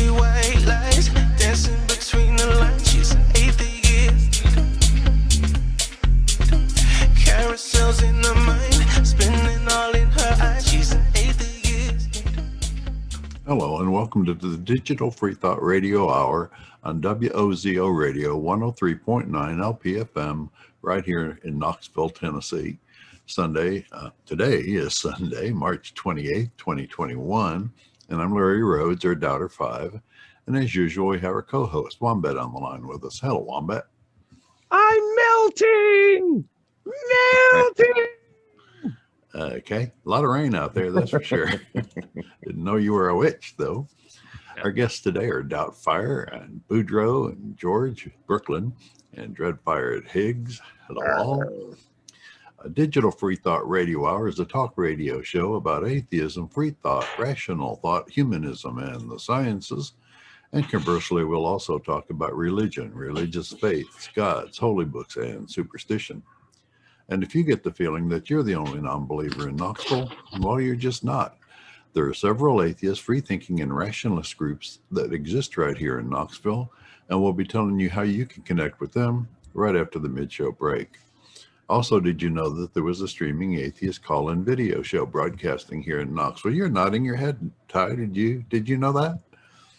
see white lies dancing between the lines. She's an atheist. Carousels in her mind, spinning all in her eyes. She's an atheist. Hello and welcome to the Digital Freethought Radio Hour on WOZO Radio 103.9 LPFM right here in Knoxville, Tennessee. Today is Sunday, March 28th, 2021, and I'm Larry Rhodes, or Doubter 5, and as usual, we have our co-host, Wombat, on the line with us. Hello, Wombat. I'm melting! Okay, a lot of rain out there, that's for sure. Didn't know you were a witch, though. Our guests today are Doubtfire and Boudreaux and George, Brooklyn, and Dreadfire at Higgs. Hello. A Digital Freethought Radio Hour is a talk radio show about atheism, free thought, rational thought, humanism, and the sciences. And conversely, we'll also talk about religion, religious faiths, gods, holy books, and superstition. And if you get the feeling that you're the only non-believer in Knoxville, well, you're just not. There are several atheist, free-thinking, and rationalist groups that exist right here in Knoxville, and we'll be telling you how you can connect with them right after the mid-show break. Also, did you know that there was a streaming atheist call-in video show broadcasting here in Knoxville? You're nodding your head, Ty. Did you know that?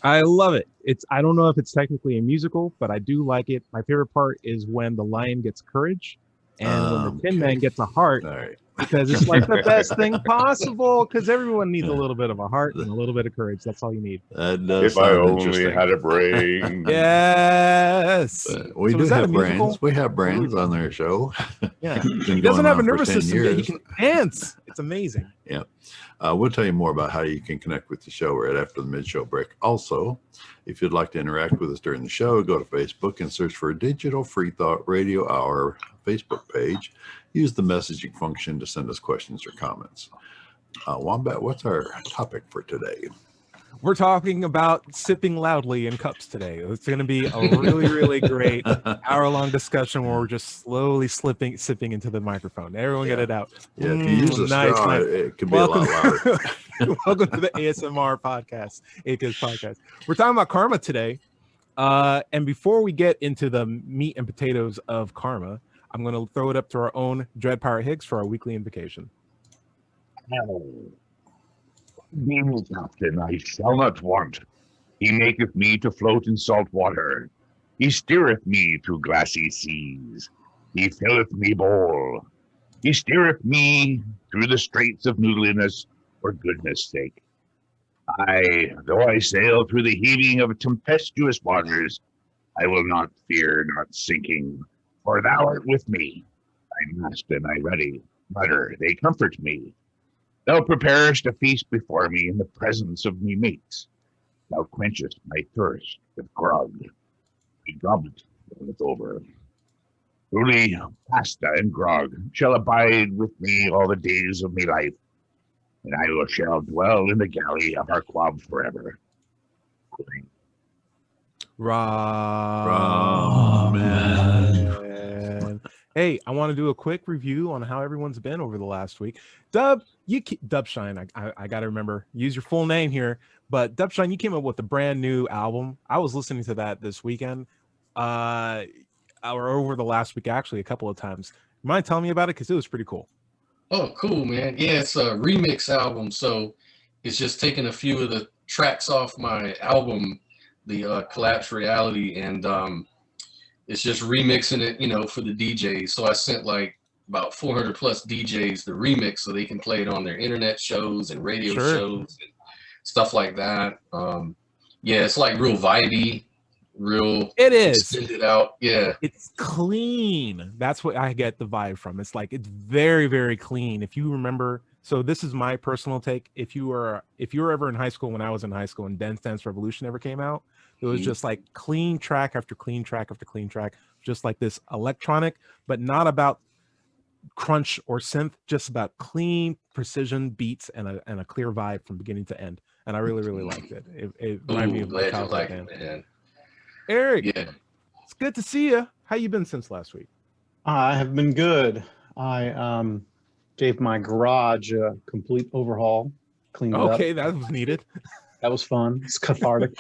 I love it. I don't know if it's technically a musical, but I do like it. My favorite part is when the lion gets courage and when the Tin Man gets a heart, Right. because it's like the best thing possible, because everyone needs a little bit of a heart and a little bit of courage. That's all you need. That does If I sound only interesting. had a brain. Yes. We So do is that have a musical? brands. We have brands on their show. Yeah. Been He doesn't going have a on for nervous 10 system yet. He years. can dance. It's amazing. We'll tell you more about how you can connect with the show right after the mid-show break. Also, if you'd like to interact with us during the show, go to Facebook and search for Digital Freethought Radio Hour Facebook page. Use the messaging function to send us questions or comments. Wombat, what's our topic for today? We're talking about sipping loudly in cups today. It's going to be a really, really great hour-long discussion where we're just slowly sipping into the microphone. Everyone get it out. Yeah, if you use a nice, straw, nice. it could be a lot louder. Welcome to the ASMR podcast, Atheist podcast. We're talking about karma today. And before we get into the meat and potatoes of karma, I'm going to throw it up to our own Dreadfire Higgs for our weekly invocation. Being captain, I shall not want. He maketh me to float in salt water. He steereth me through glassy seas. He filleth me bowl. He steereth me through the straits of noodliness for goodness' sake. Though I sail through the heaving of tempestuous waters, I will not fear not sinking, for thou art with me. Thy mast and thy rudder, they comfort me. Thou preparest a feast before me in the presence of me mates. Thou quenchest my thirst with grog. My goblet runneth over. Truly, pasta and grog shall abide with me all the days of my life, and I shall dwell in the galley of our quab forever. Ramen. Hey, I want to do a quick review on how everyone's been over the last week. Dubshine, I got to remember, use your full name here, but Dubshine, you came up with a brand new album. I was listening to that this weekend, or over the last week, actually, a couple of times. You mind telling me about it? Because it was pretty cool. Oh, cool, man. Yeah, it's a remix album, so it's just taking a few of the tracks off my album, the Collapse Reality, and it's just remixing it, for the DJs. So I sent like about 400 plus DJs the remix so they can play it on their internet shows and radio shows and stuff like that. Yeah, it's like real vibey, It is extended out. Yeah, it's clean. That's what I get the vibe from. It's very, very clean. If you remember, so this is my personal take. If you were ever in high school, when I was in high school and Dance Dance Revolution ever came out, it was just like clean track after clean track after clean track, just like this electronic, but not about crunch or synth, just about clean precision beats and a clear vibe from beginning to end. And I really, really liked it. It reminded me of my childhood band. Man. Eric, Yeah. it's good to see you. How you been since last week? I have been good. I gave my garage a complete overhaul, cleaned it up. Okay, that was needed. That was fun. It's cathartic.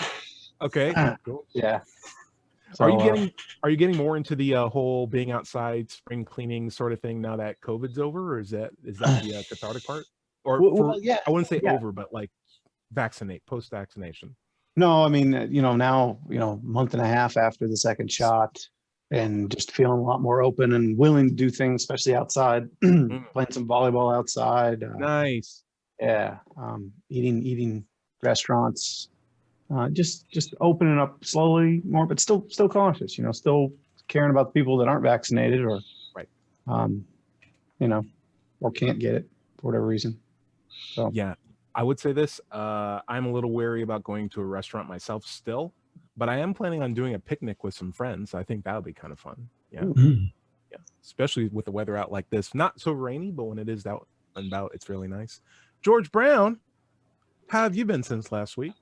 Okay. Cool. Yeah. Are So, you getting more into the whole being outside, spring cleaning sort of thing now that COVID's over, or is that the cathartic part? Or well, yeah, I wouldn't say yeah. over, but like post-vaccination. No, I mean, now, month and a half after the second shot, and just feeling a lot more open and willing to do things, especially outside, playing some volleyball outside. Nice. Yeah. Eating restaurants, just opening up slowly more, but still cautious, still caring about the people that aren't vaccinated or, right. Or can't get it for whatever reason. So, yeah, I would say this, I'm a little wary about going to a restaurant myself still, but I am planning on doing a picnic with some friends. I think that would be kind of fun. Yeah. Mm. Yeah. Especially with the weather out like this, not so rainy, but when it is out and about, it's really nice. George Brown, how have you been since last week?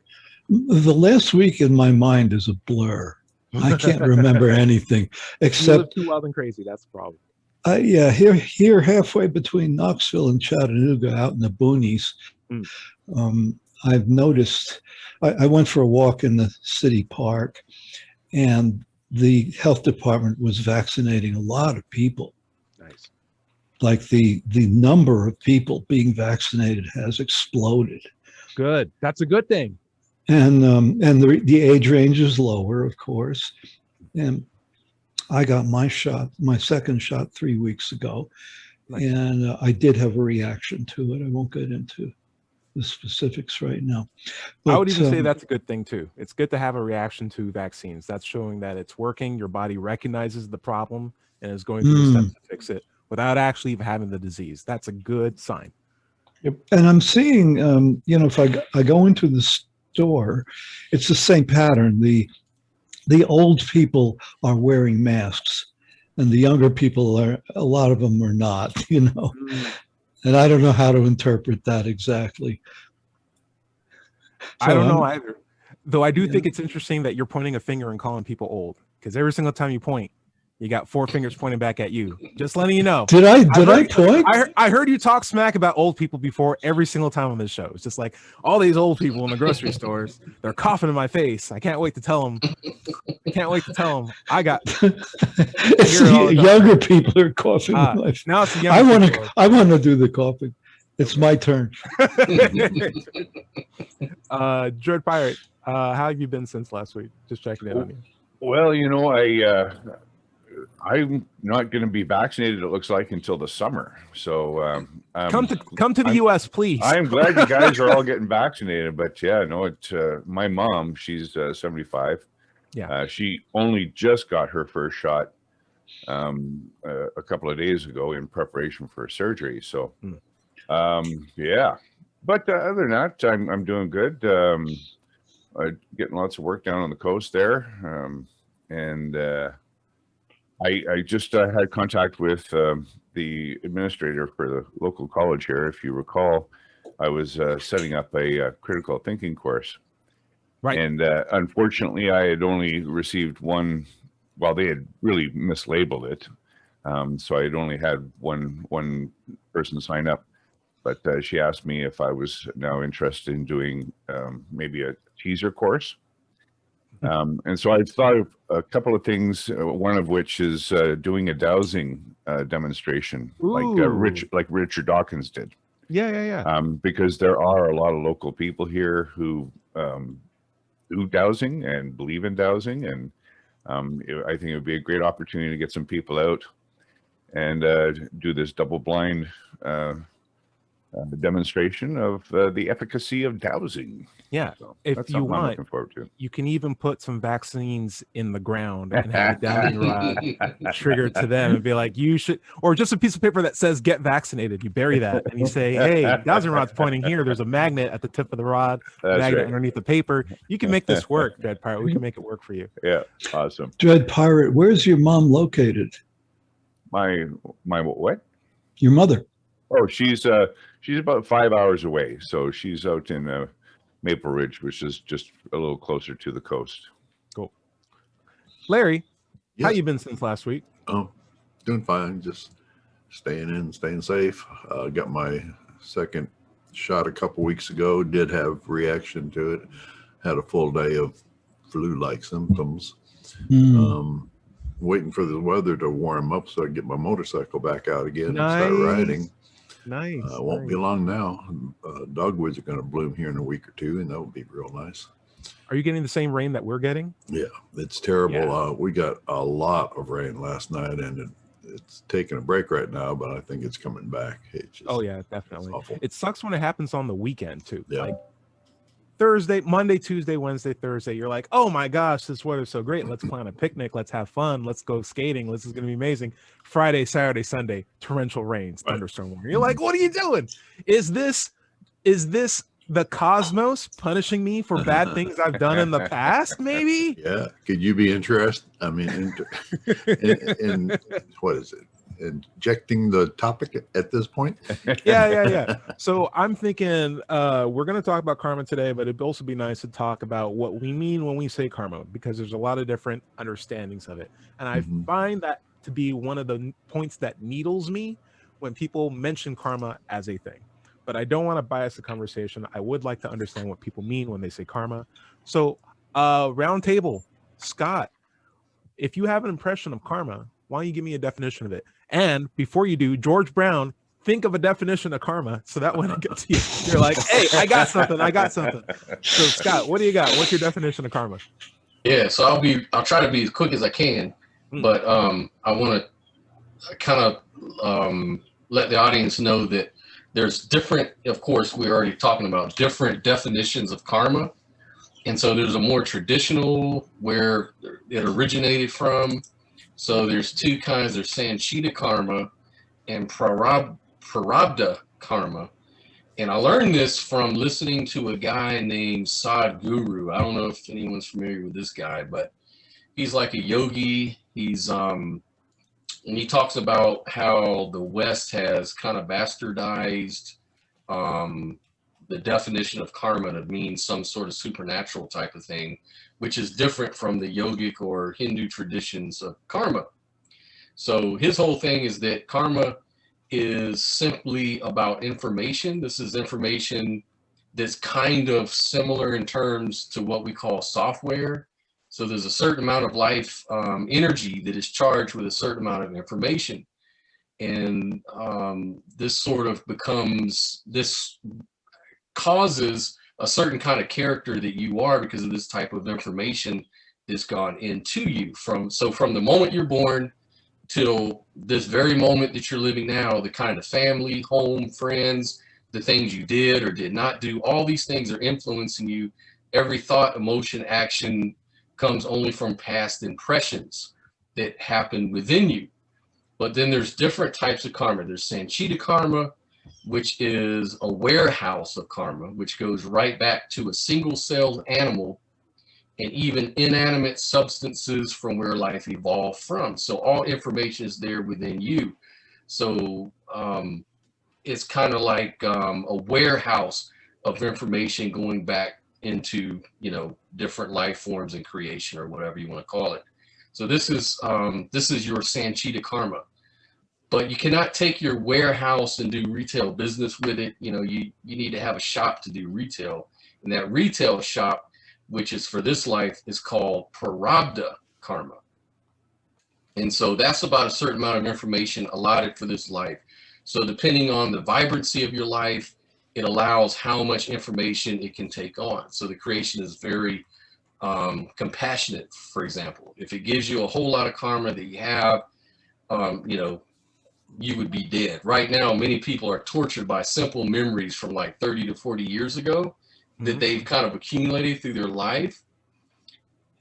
The last week in my mind is a blur. I can't remember anything You except live too wild and crazy. That's the problem. here halfway between Knoxville and Chattanooga, out in the boonies. I've noticed. I went for a walk in the city park, and the health department was vaccinating a lot of people. Nice. Like the number of people being vaccinated has exploded, Good. That's a good thing. and the age range is lower, of course. And I got my second shot 3 weeks ago, Nice. and I did have a reaction to it. I won't get into the specifics right now. I would even say um, that's a good thing too. It's good to have a reaction to vaccines. That's showing that it's working. Your body recognizes the problem and is going through the steps to fix it without actually even having the disease. That's a good sign. And I'm seeing, if I go into the store, it's the same pattern. The old people are wearing masks, and the younger people a lot of them are not, And I don't know how to interpret that exactly. I don't know either. Though I do think it's interesting that you're pointing a finger and calling people old, because every single time you point, you got 4 fingers pointing back at you. Just letting you know. Did I point? I heard you talk smack about old people before every single time on this show. It's just like all these old people in the grocery stores, they're coughing in my face. I can't wait to tell them. I got. It's the younger people are coughing. Now it's the younger I want to do the coughing. It's my turn. Dread Pirate, how have you been since last week? Just checking in on you. Well, I'm not going to be vaccinated, it looks like, until the summer. So come to the U.S., please. I'm glad you guys are all getting vaccinated. But yeah, no, my mom, she's 75. Yeah. She only just got her first shot a couple of days ago in preparation for surgery. So yeah. But other than that, I'm doing good. Getting lots of work down on the coast there. And I just had contact with the administrator for the local college here. If you recall, I was setting up a critical thinking course. Right. And unfortunately, I had only received one. Well, they had really mislabeled it. So I had only had one person sign up. But she asked me if I was now interested in doing maybe a teaser course. And so I thought of a couple of things, one of which is doing a dowsing demonstration, like Richard Dawkins did. Yeah. Because there are a lot of local people here who do dowsing and believe in dowsing. And I think it would be a great opportunity to get some people out and do this double-blind demonstration of the efficacy of dowsing. Yeah, so if you want, I'm looking forward to. You can even put some vaccines in the ground and have a dowsing rod triggered to them and be like, you should, or just a piece of paper that says "get vaccinated." You bury that and you say, "Hey, dowsing rod's pointing here. There's a magnet at the tip of the rod, magnet underneath the paper. You can make this work, Dread Pirate. We can make it work for you." Yeah, awesome. Dread Pirate, where's your mom located? My what? Your mother. Oh, she's about 5 hours away. So she's out in Maple Ridge, which is just a little closer to the coast. Cool. Larry, Yes. how you been since last week? Oh, doing fine. Just staying in, staying safe. Got my second shot a couple weeks ago. Did have reaction to it. Had a full day of flu-like symptoms. Mm. Waiting for the weather to warm up so I can get my motorcycle back out again and start Nice. riding. Nice. Won't be long now. Dogwoods are going to bloom here in a week or two, and that will be real nice. Are you getting the same rain that we're getting? Yeah, it's terrible. Yeah. We got a lot of rain last night, and it's taking a break right now, but I think it's coming back. It's just, Oh yeah, definitely. awful. It sucks when it happens on the weekend too. Yeah. Like Thursday, Monday, Tuesday, Wednesday, Thursday, you're like, oh my gosh, this weather's so great. Let's plan a picnic. Let's have fun. Let's go skating. This is going to be amazing. Friday, Saturday, Sunday, torrential rains, Right. thunderstorm warning. You're like, what are you doing? Is this the cosmos punishing me for bad things I've done in the past? Maybe. Yeah. Could you be interested? I mean, in what is it? Injecting the topic at this point? Yeah. So I'm thinking we're going to talk about karma today, but it'd also be nice to talk about what we mean when we say karma, because there's a lot of different understandings of it. And I Mhm. find that to be one of the points that needles me when people mention karma as a thing. But I don't want to bias the conversation. I would like to understand what people mean when they say karma. So round table, Scott, if you have an impression of karma, why don't you give me a definition of it? And before you do, George Brown, think of a definition of karma so that when it gets to you, you're like, hey, I got something. So Scott, what do you got? What's your definition of karma? Yeah, so I'll try to be as quick as I can, but I want to kind of let the audience know that there's different, of course, we're already talking about different definitions of karma. And so there's a more traditional where it originated from. So there's two kinds. There's Sanchita Karma and Prarabdha Karma. And I learned this from listening to a guy named Sadhguru. I don't know if anyone's familiar with this guy, but he's like a yogi. He's and he talks about how the West has kind of bastardized the definition of karma to mean some sort of supernatural type of thing, which is different from the yogic or Hindu traditions of karma. So his whole thing is that karma is simply about information. This is information that's kind of similar in terms to what we call software. So there's a certain amount of life energy that is charged with a certain amount of information. And this sort of this causes a certain kind of character that you are because of this type of information that's gone into you. From the moment you're born till this very moment that you're living now, the kind of family, home, friends, the things you did or did not do, all these things are influencing you. Every thought, emotion, action comes only from past impressions that happen within you. But then there's different types of karma. There's Sanchita Karma, which is a warehouse of karma, which goes right back to a single-celled animal and even inanimate substances from where life evolved from. So all information is there within you. So it's kind of like a warehouse of information going back into, different life forms and creation or whatever you want to call it. So this is your Sanchita Karma. But you cannot take your warehouse and do retail business with it. You need to have a shop to do retail. And that retail shop, which is for this life, is called Prarabdha Karma. And so that's about a certain amount of information allotted for this life. So depending on the vibrancy of your life, it allows how much information it can take on. So the creation is very compassionate, for example. If it gives you a whole lot of karma that you have, you would be dead. Right now, many people are tortured by simple memories from like 30 to 40 years ago that they've kind of accumulated through their life.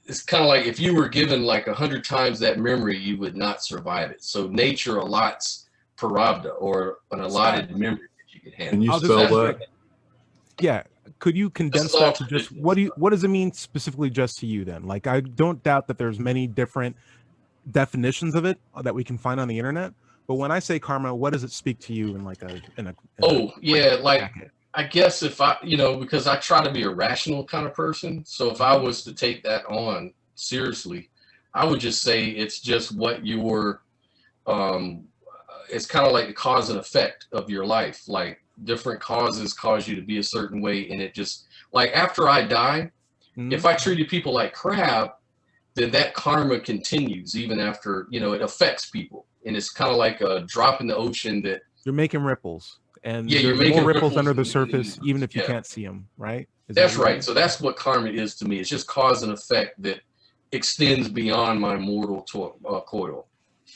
It's kind of like if you were given like 100 times that memory, you would not survive it. So nature allots Prarabdha, or an allotted memory that you can handle. Can you spell that? Yeah. Could you condense that to just what does it mean specifically just to you then? Like, I don't doubt that there's many different definitions of it that we can find on the internet. But when I say karma, what does it speak to you in like I guess if I, because I try to be a rational kind of person. So if I was to take that on seriously, I would just say it's just what your, it's kind of like the cause and effect of your life. Like different causes cause you to be a certain way. And it just, like after I die, If I treated people like crap, then that karma continues even after, it affects people. And it's kind of like a drop in the ocean that you're making ripples, and you're there's making more ripples under the and- surface, even if you can't see them, right? Is That's that what- right. So that's what karma is to me. It's just cause and effect that extends beyond my mortal coil.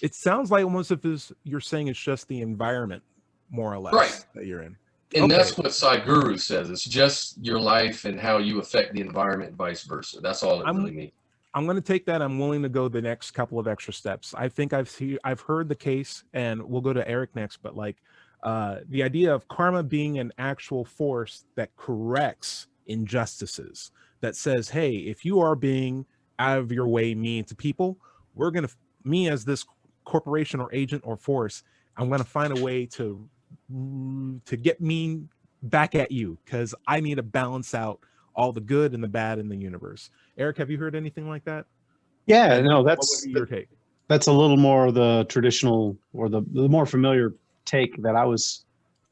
It sounds like almost if you're saying it's just the environment, more or less, Right. that you're in. And that's what Sadhguru says. It's just your life and how you affect the environment, and vice versa. That's all it really means. I'm going to take that. I'm willing to go the next couple of extra steps. I think I've heard the case, and we'll go to Eric next. But like the idea of karma being an actual force that corrects injustices, that says, hey, if you are being out of your way mean to people, me as this corporation or agent or force, I'm going to find a way to get mean back at you, because I need to balance out all the good and the bad in the universe. Eric, have you heard anything like that? Yeah, no, What that's would be your take? that's a little more the traditional or the more familiar take that I was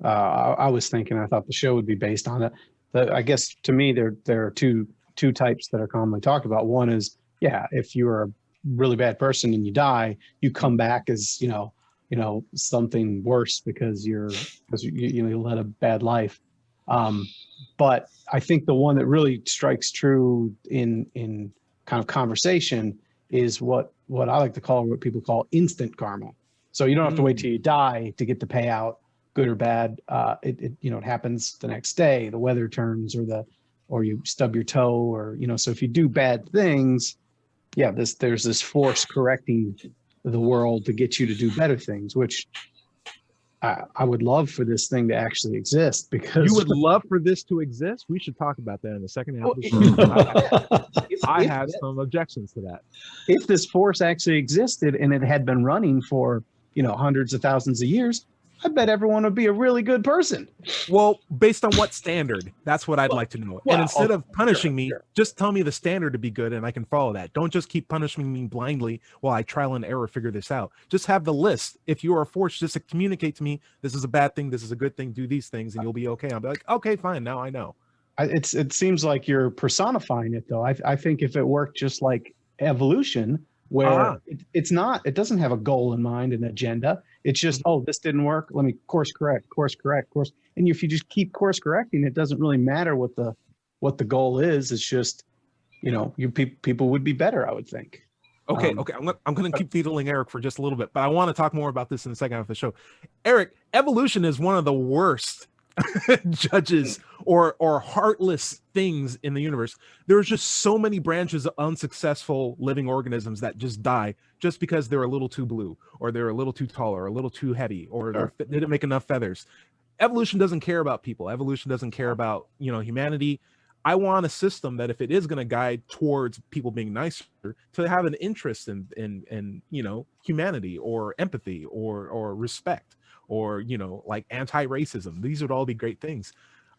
thinking. I thought the show would be based on it. I guess to me there are two types that are commonly talked about. One is, if you're a really bad person and you die, you come back as something worse because you led a bad life. But I think the one that really strikes true in kind of conversation is what I like to call, what people call instant karma. So you don't have to wait till you die to get the payout, good or bad. It happens the next day. The weather turns, or you stub your toe, or So if you do bad things, there's this force correcting the world to get you to do better things, which I would love for this thing to actually exist. Because You would love for this to exist? We should talk about that in the second half of the show. I have some objections to that. If this force actually existed and it had been running for hundreds of thousands of years, I bet everyone would be a really good person. Well, based on what standard? That's what I'd like to know. And instead of punishing me, just tell me the standard to be good and I can follow that. Don't just keep punishing me blindly while I trial and error figure this out. Just have the list. If you are a force, just to communicate to me, this is a bad thing, this is a good thing, do these things, and you'll be okay. I'll be like, okay, fine, now I know. It seems like you're personifying it, though. I think if it worked just like evolution, where it doesn't have a goal in mind, an agenda. It's just, this didn't work, let me course correct. And if you just keep course correcting, it doesn't really matter what the goal is. It's just, people would be better, I would think. Okay. I'm going to keep needling Eric for just a little bit, but I want to talk more about this in the second half of the show. Eric, evolution is one of the worst judges or heartless things in the universe. There's just so many branches of unsuccessful living organisms that just die just because they're a little too blue, or they're a little too tall, or a little too heavy, or they didn't make enough feathers. Evolution doesn't care about people. Evolution doesn't care about humanity. I want a system that, if it is going to guide towards people being nicer, to have an interest in humanity, or empathy, or respect, or like anti-racism. These would all be great things.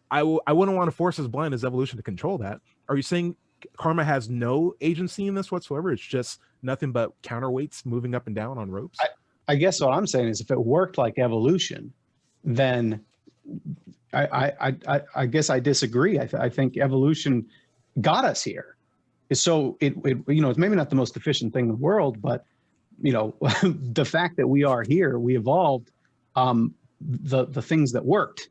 I wouldn't want to force as blind as evolution to control that. Are you saying karma has no agency in this whatsoever? It's just nothing but counterweights moving up and down on ropes? I guess what I'm saying is, if it worked like evolution, then I guess I disagree. I think evolution got us here. So it's maybe not the most efficient thing in the world, but the fact that we are here, we evolved. The things that worked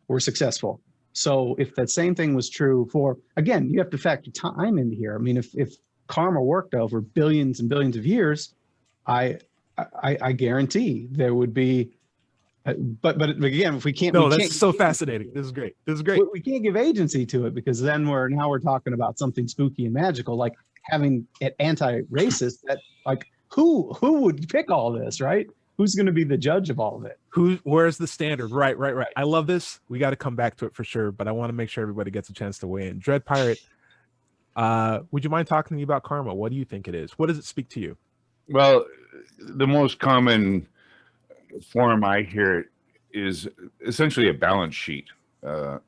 were successful. So if that same thing was true for, again, you have to factor time into here. I mean, if karma worked over billions and billions of years, I guarantee there would be. But again, if we can't, that's so fascinating. This is great. We can't give agency to it, because then we're talking about something spooky and magical, like having it anti-racist. That, like, who would pick all this, right? Who's going to be the judge of all of it? Where's the standard? Right. I love this. We got to come back to it for sure, but I want to make sure everybody gets a chance to weigh in. Dread Pirate, would you mind talking to me about karma? What do you think it is? What does it speak to you? Well, the most common form I hear it is essentially a balance sheet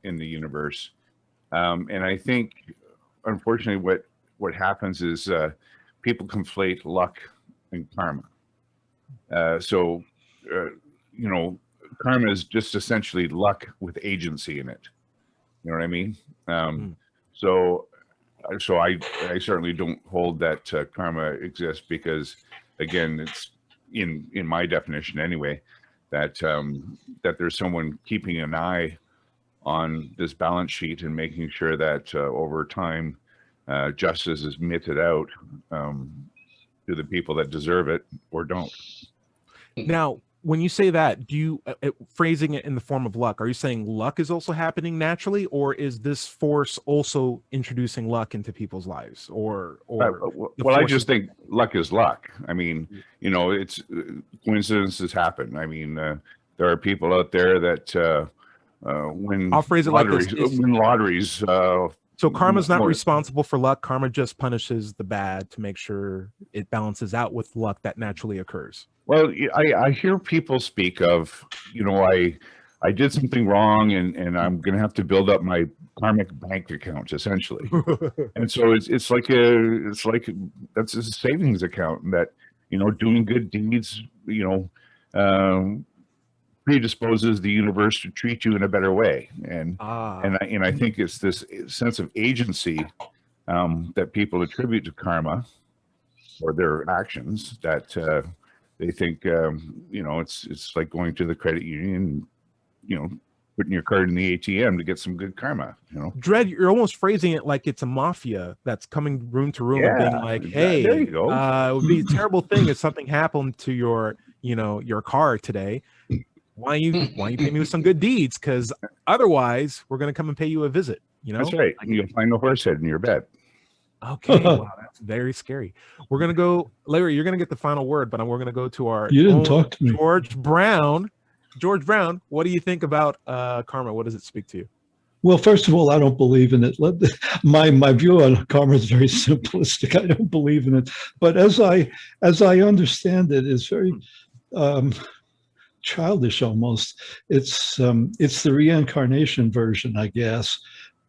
in the universe. And I think, unfortunately, what happens is people conflate luck and karma. So karma is just essentially luck with agency in it. You know what I mean? So so I certainly don't hold that karma exists, because again, it's in my definition anyway, that that there's someone keeping an eye on this balance sheet and making sure that over time justice is meted out to the people that deserve it or don't. Now, when you say that, do you phrasing it in the form of luck? Are you saying luck is also happening naturally, or is this force also introducing luck into people's lives? Or well, I just think luck is luck. I mean, you know, it's coincidences happen. I mean, there are people out there that win I'll phrase it lotteries, like this. win lotteries. So karma's not responsible for luck. Karma just punishes the bad to make sure it balances out with luck that naturally occurs. Well, I hear people speak of, you know, I did something wrong and I'm going to have to build up my karmic bank account, essentially. And so it's like that's a savings account that, you know, doing good deeds, you know, predisposes the universe to treat you in a better way. And I think it's this sense of agency that people attribute to karma or their actions that they think, you know, it's like going to the credit union, you know, putting your card in the ATM to get some good karma, you know. Dread, you're almost phrasing it like it's a mafia that's coming room to room and being like, hey, there you go. It would be a terrible thing if something happened to your, you know, your car today. Why you pay me with some good deeds? Because otherwise we're going to come and pay you a visit, you know. That's right. And you'll find a horse head in your bed. Okay, wow, that's very scary. We're going to go, Larry, you're going to get the final word, but we're going to go to our You didn't talk to me. George Brown. George Brown, what do you think about karma? What does it speak to you? Well, first of all, I don't believe in it. My view on karma is very simplistic. I don't believe in it. But as I understand it, it's very childish almost. It's the reincarnation version, I guess.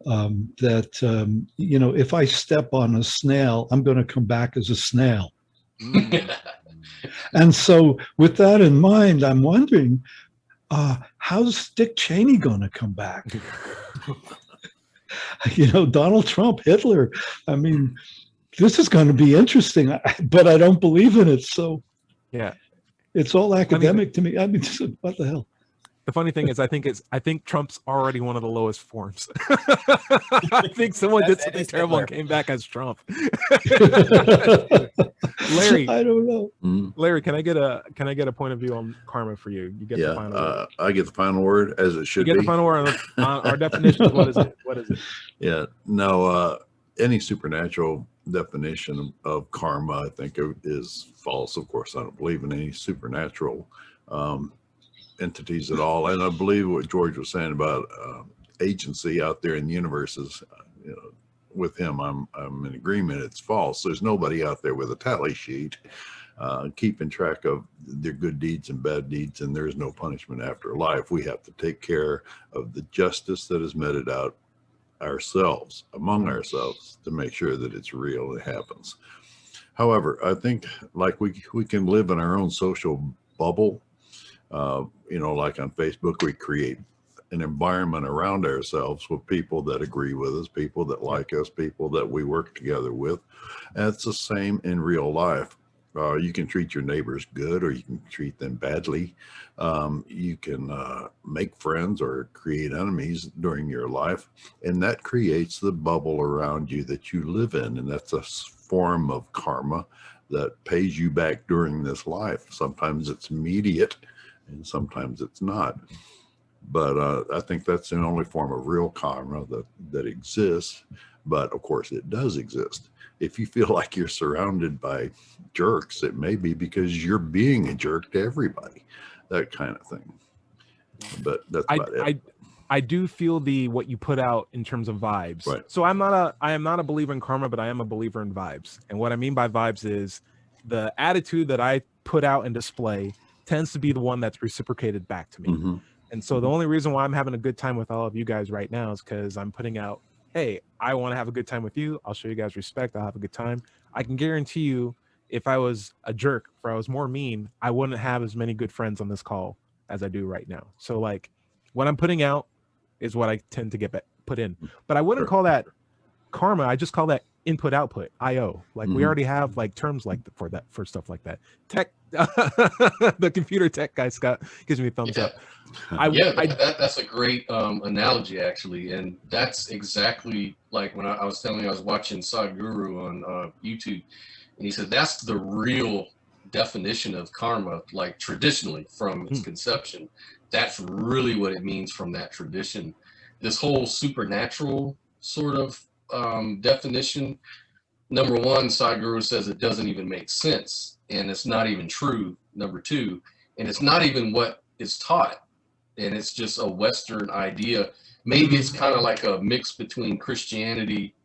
That you know, if I step on a snail, I'm going to come back as a snail. And so, with that in mind, I'm wondering, how's Dick Cheney going to come back? You know, Donald Trump, Hitler. I mean, this is going to be interesting, but I don't believe in it. So, yeah, it's all academic to me. I mean, what the hell? The funny thing is, I think Trump's already one of the lowest forms. I think someone did something terrible and came back as Trump. Larry, I don't know. Larry, can I get a point of view on karma for you? You get the final word. I get the final word, as it should be. You get the final word on our definitions. What is it? What is it? Yeah, no, any supernatural definition of karma, I think, is false. Of course, I don't believe in any supernatural entities at all. And I believe what George was saying about agency out there in the universe is, you know, with him, I'm in agreement. It's false. There's nobody out there with a tally sheet keeping track of their good deeds and bad deeds, and there's no punishment after life. We have to take care of the justice that is meted out ourselves, among ourselves, to make sure that it's real and it happens. However, I think like we can live in our own social bubble. You know, like on Facebook, we create an environment around ourselves with people that agree with us, people that like us, people that we work together with. And it's the same in real life. You can treat your neighbors good, or you can treat them badly. You can make friends or create enemies during your life, and that creates the bubble around you that you live in. And that's a form of karma that pays you back during this life. Sometimes it's immediate, and sometimes it's not. But I think that's the only form of real karma that exists. But of course, it does exist. If you feel like you're surrounded by jerks, it may be because you're being a jerk to everybody, that kind of thing. But that's about it. I do feel what you put out in terms of vibes. Right. So I am not a believer in karma, but I am a believer in vibes. And what I mean by vibes is the attitude that I put out and display tends to be the one that's reciprocated back to me. Mm-hmm. And so the only reason why I'm having a good time with all of you guys right now is because I'm putting out, hey, I want to have a good time with you. I'll show you guys respect. I'll have a good time. I can guarantee you, if I was a jerk, if I was more mean, I wouldn't have as many good friends on this call as I do right now. So like what I'm putting out is what I tend to get put in. But I wouldn't call that karma, I just call that input output, IO. Like we already have like terms like for stuff like that. Tech, the computer tech guy Scott gives me a thumbs up. That's a great analogy actually, and that's exactly like when I was telling you I was watching Sadhguru on YouTube, and he said that's the real definition of karma, like traditionally from its conception. That's really what it means from that tradition. This whole supernatural sort of definition, number one, Sadhguru says it doesn't even make sense, and it's not even true, number two, and it's not even what is taught, and it's just a Western idea. Maybe it's kind of like a mix between Christianity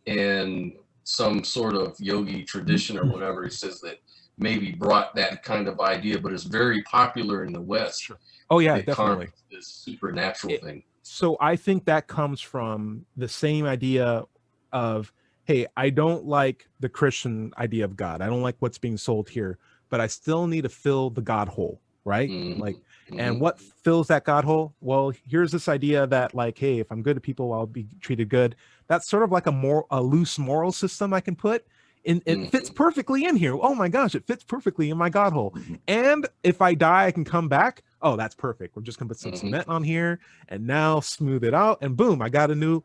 and some sort of yogi tradition or whatever. He says that maybe brought that kind of idea, but it's very popular in the West. Sure. Oh yeah, definitely. This supernatural thing. So I think that comes from the same idea of, hey, I don't like the Christian idea of God. I don't like what's being sold here, but I still need to fill the God hole, right? And what fills that God hole? Well, here's this idea that like, hey, if I'm good to people, I'll be treated good. That's sort of like a loose moral system I can put. And it fits perfectly in here. Oh my gosh, it fits perfectly in my God hole. And if I die, I can come back. Oh, that's perfect. We're just gonna put some cement on here and now smooth it out. And boom, I got a new,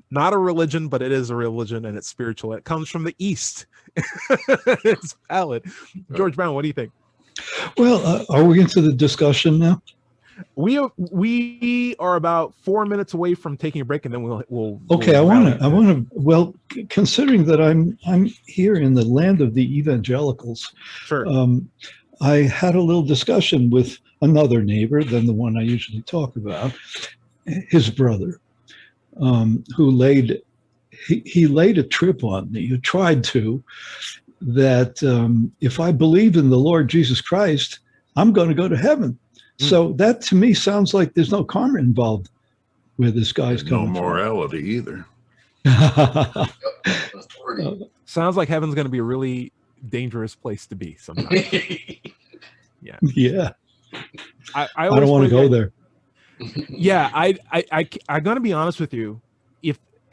not a religion, but it is a religion and it's spiritual. It comes from the East. It's valid. George Brown, what do you think? Well, are we into the discussion now? We are about 4 minutes away from taking a break, and then we'll okay. I want to. Well, considering that I'm here in the land of the evangelicals, sure. I had a little discussion with another neighbor than the one I usually talk about, his brother, who laid a trip on me. Who tried to that if I believe in the Lord Jesus Christ, I'm going to go to heaven. So that to me sounds like there's no karma involved where this guy's coming no morality either. Sounds like heaven's going to be a really dangerous place to be sometimes. Yeah. I don't want to go there. Yeah, I'm going to be honest with you.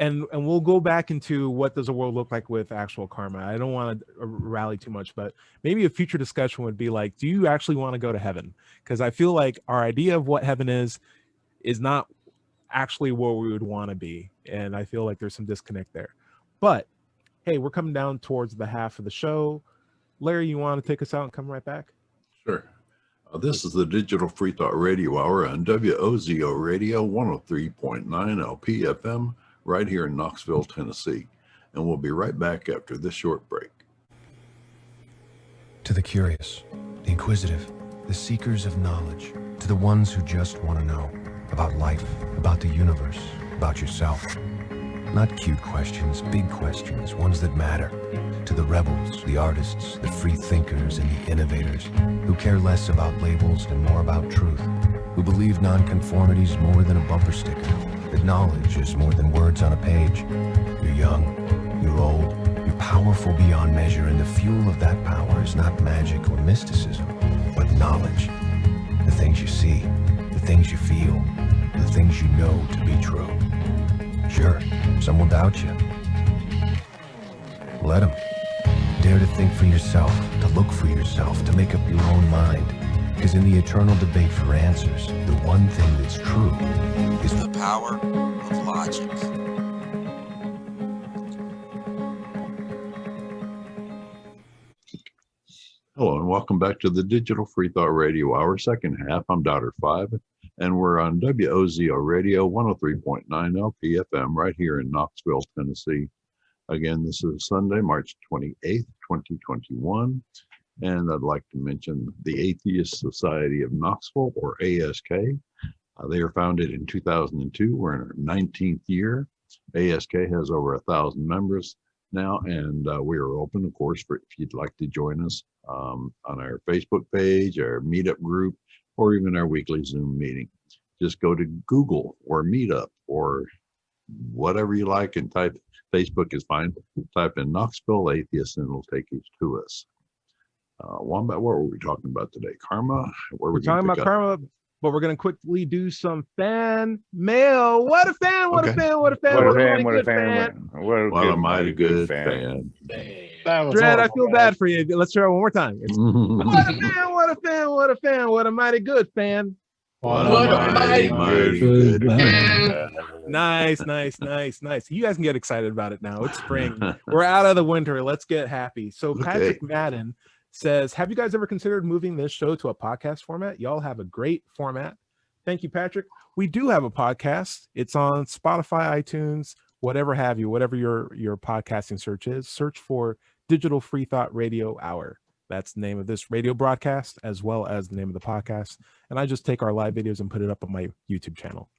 And we'll go back into what does the world look like with actual karma. I don't want to rally too much, but maybe a future discussion would be like, do you actually want to go to heaven? Because I feel like our idea of what heaven is not actually where we would want to be. And I feel like there's some disconnect there. But hey, we're coming down towards the half of the show. Larry, you want to take us out and come right back? Sure. This is the Digital Freethought Radio Hour on WOZO Radio 103.9 LPFM. Right here in Knoxville, Tennessee. And we'll be right back after this short break. To the curious, the inquisitive, the seekers of knowledge, to the ones who just want to know about life, about the universe, about yourself. Not cute questions, big questions, ones that matter. To the rebels, the artists, the free thinkers, and the innovators who care less about labels and more about truth, who believe nonconformity is more than a bumper sticker, that knowledge is more than words on a page. You're young, you're old, you're powerful beyond measure, and the fuel of that power is not magic or mysticism, but knowledge. The things you see, the things you feel, the things you know to be true. Sure, some will doubt you. Let them. Dare to think for yourself, to look for yourself, to make up your own mind. Because in the eternal debate for answers, the one thing that's true is the power of logic. Hello and welcome back to the Digital Freethought Radio Hour, second half. I'm Dr. Five, and we're on WOZO Radio 103.9 LPFM right here in Knoxville, Tennessee. Again, this is Sunday, March 28th, 2021. And I'd like to mention the Atheist Society of Knoxville, or ASK. They were founded in 2002. We're in our 19th year. ASK has over 1,000 members now, and we are open, of course, for if you'd like to join us on our Facebook page, our meetup group, or even our weekly Zoom meeting. Just go to Google or Meetup or whatever you like and type, Facebook is fine. Type in Knoxville Atheists and it'll take you to us. Wombat, what were we talking about today? Karma? We're talking about karma. but we're going to quickly do some fan mail. What a fan, what a Okay. fan, what a fan, What a mighty fan, what a good fan. What a mighty good fan. That was Dread, I horrible, feel guys. bad for you. Let's try it one more time. It's, what a fan, what a fan, what a fan, what a mighty good fan. What What a a mighty, mighty good fan. Nice, nice, nice, nice. You guys can get excited about it now. It's spring. We're out of the winter. Let's get happy. So Patrick Okay. Madden says, have you guys ever considered moving this show to a podcast format? Y'all have a great format. Thank you, Patrick. We do have a podcast. It's on Spotify, iTunes, whatever have you, whatever your podcasting search is. Search for Digital Freethought Radio Hour. That's the name of this radio broadcast, as well as the name of the podcast. And I just take our live videos and put it up on my YouTube channel.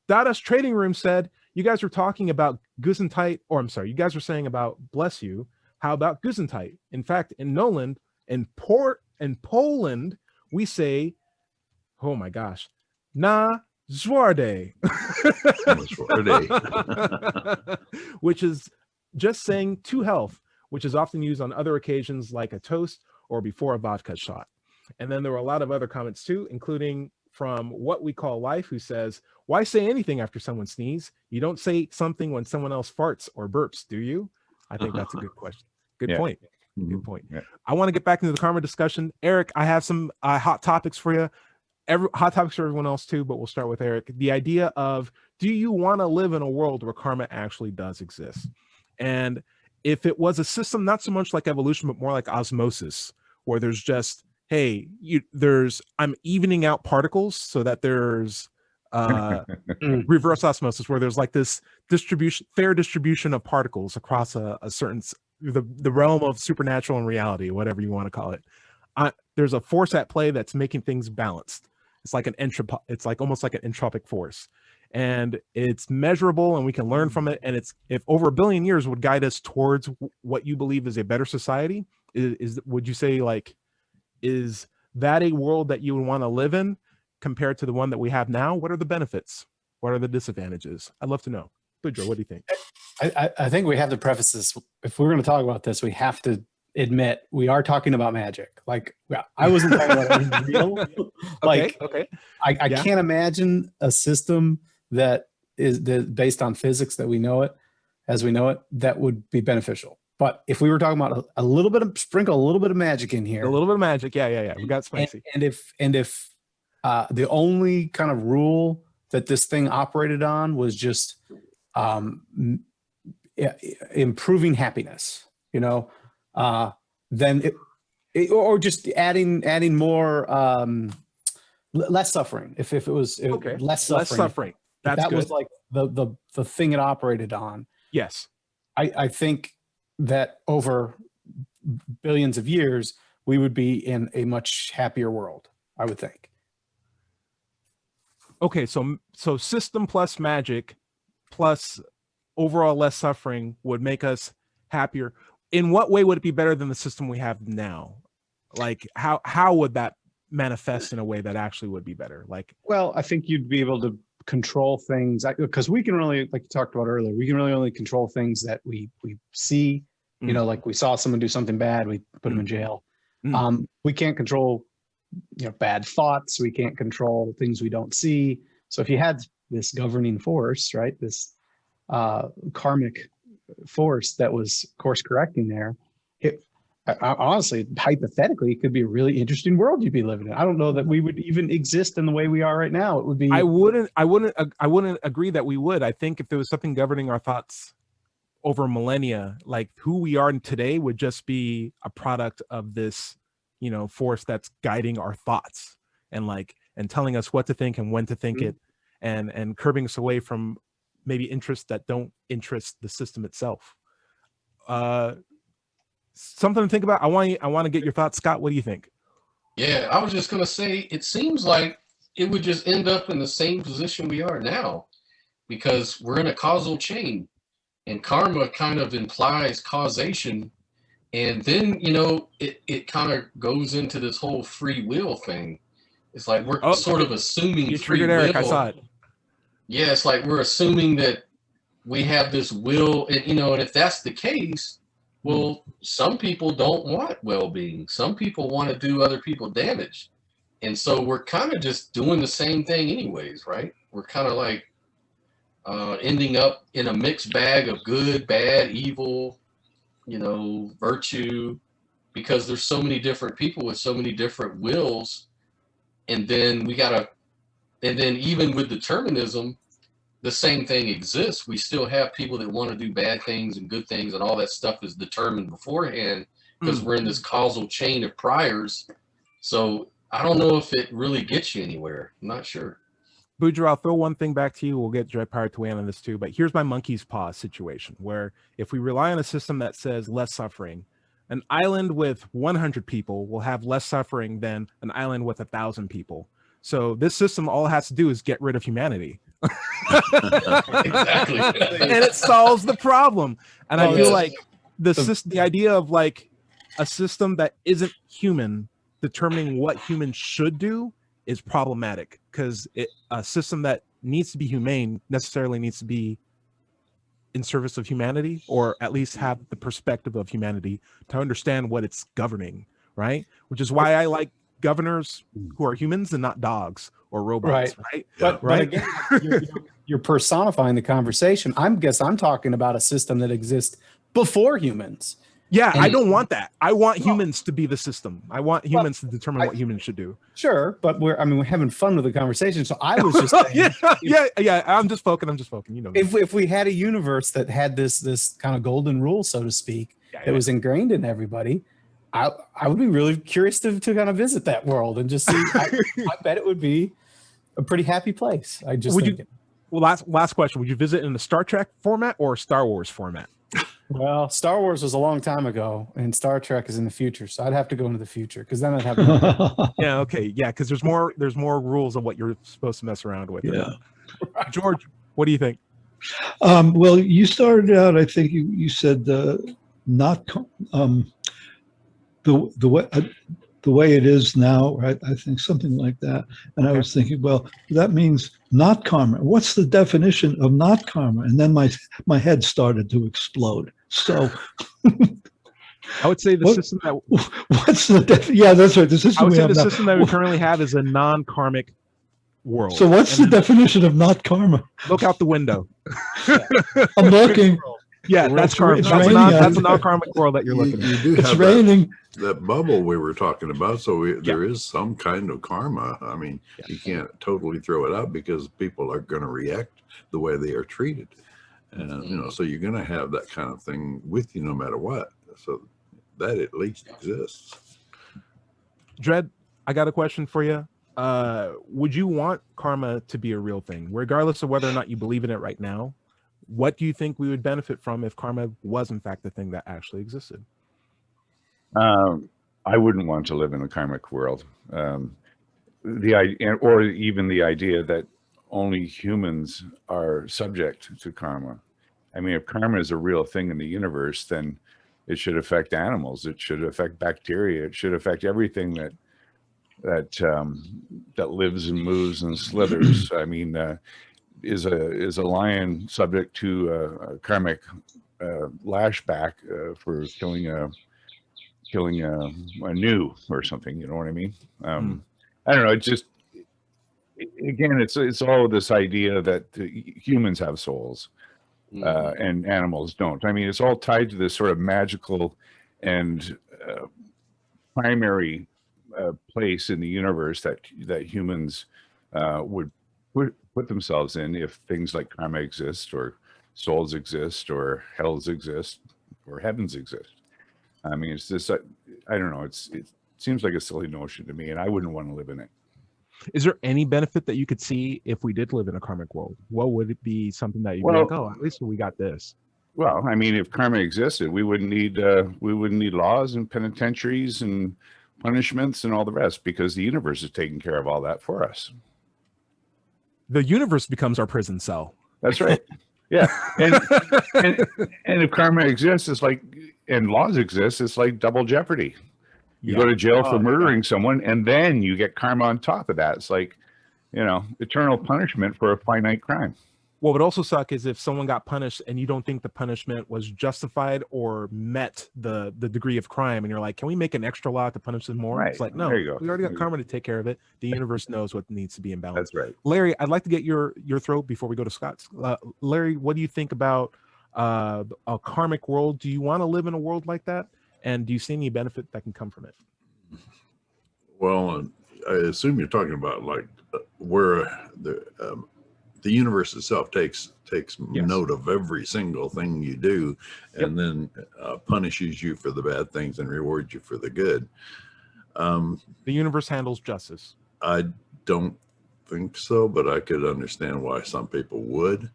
Dada's Trading Room said, you guys were talking about Gesundheit, or I'm sorry, you guys were saying about bless you. How about Gesundheit? In fact, in Noland, in Poland, we say, oh my gosh, na zwarde, which is just saying to health, which is often used on other occasions like a toast or before a vodka shot. And then there were a lot of other comments too, including from What We Call Life, who says, why say anything after someone sneezes? You don't say something when someone else farts or burps, do you? I think that's a good question. Good point. Good point. Yeah. I want to get back into the karma discussion. Eric, I have some hot topics for you. Hot topics for everyone else too, but we'll start with Eric. The idea of, do you want to live in a world where karma actually does exist? And if it was a system, not so much like evolution, but more like osmosis, where there's just, hey, I'm evening out particles so that there's reverse osmosis, where there's like this fair distribution of particles across a certain, the realm of supernatural and reality, whatever you want to call it. There's a force at play that's making things balanced. It's like it's like almost like an entropic force, and it's measurable and we can learn from it. And if over 1 billion years would guide us towards what you believe is a better society, would you say, like, is that a world that you would want to live in compared to the one that we have now? What are the benefits? What are the disadvantages? I'd love to know. Boudreaux, what do you think? I think we have to preface this. If we're going to talk about this, we have to admit we are talking about magic. Like, I wasn't talking about anything real. Like, okay. I can't imagine a system that is based on physics that we know it, as we know it, that would be beneficial. But if we were talking about a little bit of sprinkle, a little bit of magic in here, A little bit of magic. Yeah. We got spicy. and if the only kind of rule that this thing operated on was just improving happiness, then or just adding more less suffering. If it was less suffering, That's that good. was like the thing it operated on. Yes. I think that over billions of years, we would be in a much happier world, I would think. Okay, so system plus magic plus overall less suffering would make us happier. In what way would it be better than the system we have now? Like, how would that manifest in a way that actually would be better? Like, Well, I think you'd be able to control things, because we can really, like you talked about earlier, we can really only control things that we see. Like we saw someone do something bad, we put them in jail. We can't control bad thoughts. We can't control things we don't see. So if you had this governing force, right, this karmic force that was course correcting there, honestly, hypothetically, it could be a really interesting world you'd be living in. I don't know that we would even exist in the way we are right now. It would be. I wouldn't agree that we would. I think if there was something governing our thoughts over millennia, like who we are today would just be a product of this, force that's guiding our thoughts and telling us what to think and when to think it, and curbing us away from maybe interests that don't interest the system itself. Something to think about. I want to get your thoughts, Scott. What do you think? Yeah, I was just going to say, it seems like it would just end up in the same position we are now, because we're in a causal chain, and karma kind of implies causation. And then, it kind of goes into this whole free will thing. It's like we're sort of assuming You free triggered will. Eric. I saw it. Yeah, it's like we're assuming that we have this will, and and if that's the case, well, some people don't want well-being. Some people want to do other people damage. And so we're kind of just doing the same thing anyways, right? We're kind of like ending up in a mixed bag of good, bad, evil, virtue, because there's so many different people with so many different wills. And then even with determinism, the same thing exists. We still have people that want to do bad things and good things, and all that stuff is determined beforehand because we're in this causal chain of priors. So I don't know if it really gets you anywhere. I'm not sure. Boudreaux, I'll throw one thing back to you. We'll get Dreadpire to weigh in on this too. But here's my monkey's paw situation, where if we rely on a system that says less suffering, an island with 100 people will have less suffering than an island with 1,000 people. So this system, all it has to do is get rid of humanity. Exactly. And it solves the problem. And I feel like the idea of like a system that isn't human determining what humans should do is problematic, because a system that needs to be humane necessarily needs to be in service of humanity, or at least have the perspective of humanity to understand what it's governing, right? Which is why I like governors who are humans and not dogs or robots, right? But again, you're personifying the conversation. I'm talking about a system that exists before humans. Yeah, I don't want that. I want humans to be the system. I want humans to determine what humans should do. Sure, but we're having fun with the conversation. So I was just saying, yeah. I'm just poking. If we had a universe that had this kind of golden rule, so to speak, that was ingrained in everybody, I would be really curious to kind of visit that world and just see. I bet it would be a pretty happy place. Last question. Would you visit in the Star Trek format or Star Wars format? Well, Star Wars was a long time ago, and Star Trek is in the future, so I'd have to go into the future because then I'd have. Yeah, okay, yeah, because there's more rules of what you're supposed to mess around with. Yeah, George, what do you think? Well, you started out. I think you said not the way it is now, right? I think something like that. And I was thinking, well, that means not karma. What's the definition of not karma? And then my head started to explode. So I would say the system that what's the yeah, that's right. The system I would say the now. system that we currently have is a non-karmic world. So what's the definition of not karma? Look out the window. I'm looking. Yeah, that's karma. That's a non-karmic world that you're looking at. You do it's have raining. That bubble we were talking about. So there is some kind of karma. I mean, you can't totally throw it out because people are going to react the way they are treated. And, so you're going to have that kind of thing with you no matter what. So that at least exists. Dread, I got a question for you. Would you want karma to be a real thing, regardless of whether or not you believe in it right now? What do you think we would benefit from if karma was in fact the thing that actually existed? I wouldn't want to live in a karmic world. The idea, or even the idea that only humans are subject to karma. I mean, if karma is a real thing in the universe, then it should affect animals. It should affect bacteria. It should affect everything that lives and moves and slithers. I mean, is a lion subject to a karmic lashback for killing a gnu or something? You know what I mean? I don't know. It's just, again, it's all this idea that humans have souls and animals don't. I mean, it's all tied to this sort of magical and primary place in the universe that humans would put themselves in if things like karma exist, or souls exist, or hells exist, or heavens exist. I mean, it's just, I don't know. It seems like a silly notion to me, and I wouldn't want to live in it. Is there any benefit that you could see if we did live in a karmic world? What would it be? Something that you'd be like, oh, at least we got this. Well, I mean, if karma existed, we wouldn't need laws and penitentiaries and punishments and all the rest, because the universe is taking care of all that for us. The universe becomes our prison cell. That's right. Yeah. And if karma exists, it's like, and laws exist, it's like double jeopardy. You go to jail for murdering someone, and then you get karma on top of that. It's like, eternal punishment for a finite crime. what would also suck is if someone got punished and you don't think the punishment was justified or met the degree of crime, and you're like, can we make an extra law to punish them more? Right. It's like, no, There you go. we already got karma to take care of it. The universe knows what needs to be in balance. That's right. Larry, I'd like to get your throat before we go to Scott's. Larry, what do you think about a karmic world? Do you want to live in a world like that? And do you see any benefit that can come from it? Well, I assume you're talking about like where the universe itself takes Yes. note of every single thing you do, and then punishes you for the bad things and rewards you for the good. The universe handles justice. I don't think so, but I could understand why some people would.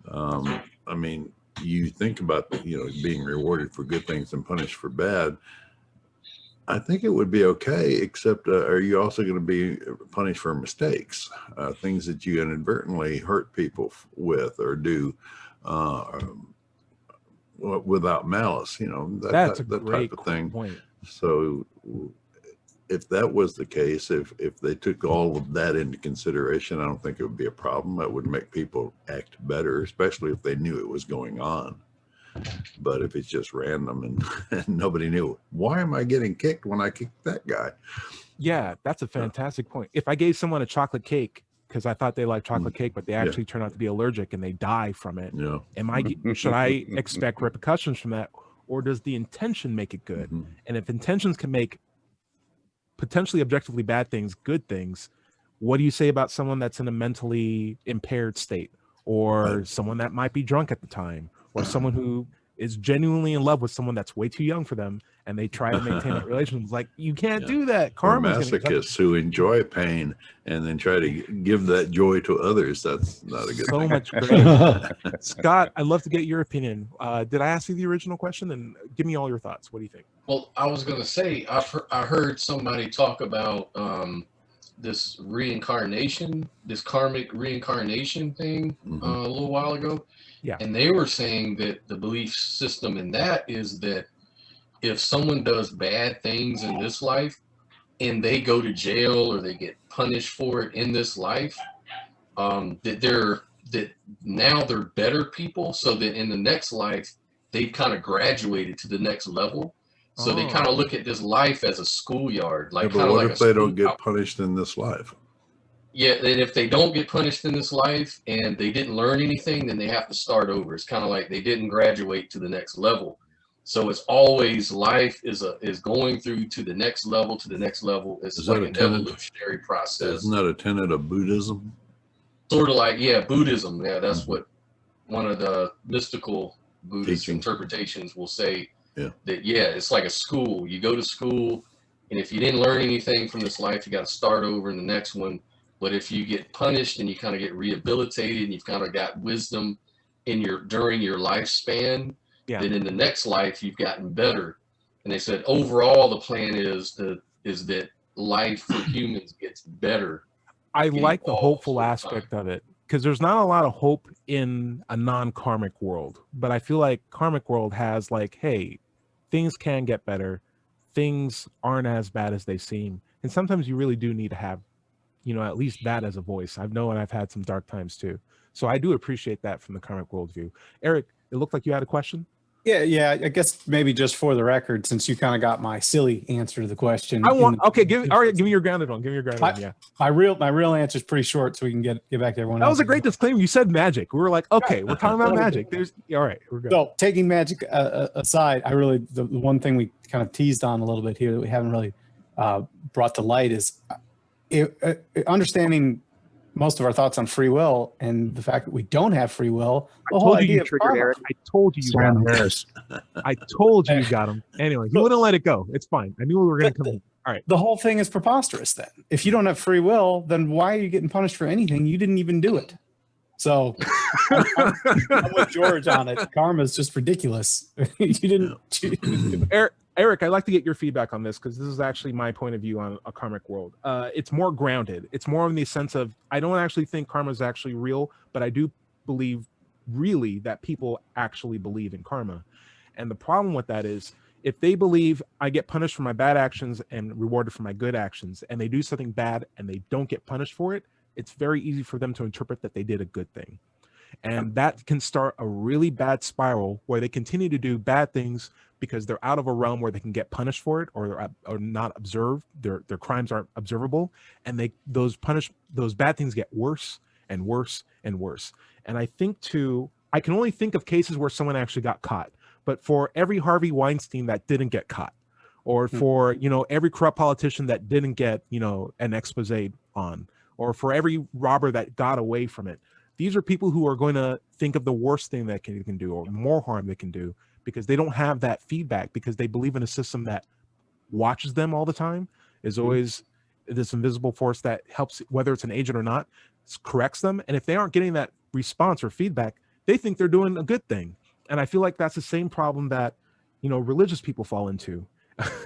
I mean, you think about being rewarded for good things and punished for bad. I think it would be okay, except are you also going to be punished for mistakes, things that you inadvertently hurt people with or do without malice, That's a that great type of thing. point. So if that was the case, if they took all of that into consideration, I don't think it would be a problem. That would make people act better, especially if they knew it was going on. But if it's just random and nobody knew, why am I getting kicked when I kicked that guy? Yeah, that's a fantastic point. If I gave someone a chocolate cake because I thought they liked chocolate cake, but they actually turn out to be allergic and they die from it, should I expect repercussions from that, or does the intention make it good? Mhm. And if intentions can make potentially objectively bad things good things, what do you say about someone that's in a mentally impaired state, or someone that might be drunk at the time, or someone who is genuinely in love with someone that's way too young for them, and they try to maintain that relationship? It's like, you can't do that. Or Karma's gonna- masochists who enjoy pain and then try to give that joy to others. That's not a good so thing. much great. Scott, I'd love to get your opinion. Did I ask you the original question? And give me all your thoughts. What do you think? Well, I was going to say, I heard somebody talk about this reincarnation, this karmic reincarnation thing a little while ago. Yeah. And they were saying that the belief system in that is that if someone does bad things in this life and they go to jail or they get punished for it in this life, that now they're better people, so that in the next life they've kind of graduated to the next level. So they kind of look at this life as a schoolyard, like But kind of what like if they don't get punished in this life? Yeah, and if they don't get punished in this life and they didn't learn anything, then they have to start over. It's kind of like they didn't graduate to the next level. So it's always life is going through to the next level, to the next level. It's Is like that a an tenet? evolutionary process. Isn't that a tenet of Buddhism? Sort of like, Buddhism. Yeah, that's what one of the mystical Buddhist Teaching. interpretations will say. Yeah. That, it's like a school. You go to school, and if you didn't learn anything from this life, you got to start over in the next one. But if you get punished and you kind of get rehabilitated and you've kind of got wisdom during your lifespan, then in the next life you've gotten better. And they said overall the plan is that life for humans gets better. I like the hopeful aspect of it, because there's not a lot of hope in a non-karmic world, but I feel like karmic world has like, hey, things can get better, things aren't as bad as they seem, and sometimes you really do need to have at least that as a voice. I've known I've had some dark times too. So I do appreciate that from the karmic worldview. Eric, it looked like you had a question. Yeah. I guess maybe just for the record, since you kind of got my silly answer to the question. Give me your grounded one. Yeah. My real answer is pretty short, so we can get back to everyone else. That was a great disclaimer. You said magic. We were like, okay, we're talking about magic. All right, we're good. So taking magic aside, the one thing we kind of teased on a little bit here that we haven't really brought to light is understanding most of our thoughts on free will and the fact that we don't have free will. I told you triggered Eric. I told you got him. I told you got him. Anyway, you wouldn't let it go. It's fine. I knew we were going to come in. All right. The whole thing is preposterous then. If you don't have free will, then why are you getting punished for anything? You didn't even do it. So I'm with George on it. Karma is just ridiculous. You didn't do it. Eric, I'd like to get your feedback on this, because this is actually my point of view on a karmic world. It's more grounded. It's more in the sense of, I don't actually think karma is actually real, but I do believe really that people actually believe in karma. And the problem with that is, if they believe I get punished for my bad actions and rewarded for my good actions, and they do something bad and they don't get punished for it, it's very easy for them to interpret that they did a good thing. And that can start a really bad spiral where they continue to do bad things because they're out of a realm where they can get punished for it, or not observed. Their crimes aren't observable, and those bad things get worse and worse and worse. And I think I can only think of cases where someone actually got caught, but for every Harvey Weinstein that didn't get caught, or for every corrupt politician that didn't get an expose on, or for every robber that got away from it, these are people who are going to think of the worst thing that they can do, or more harm they can do, because they don't have that feedback, because they believe in a system that watches them all the time, is always this invisible force that helps, whether it's an agent or not, corrects them. And if they aren't getting that response or feedback, they think they're doing a good thing. And I feel like that's the same problem that religious people fall into.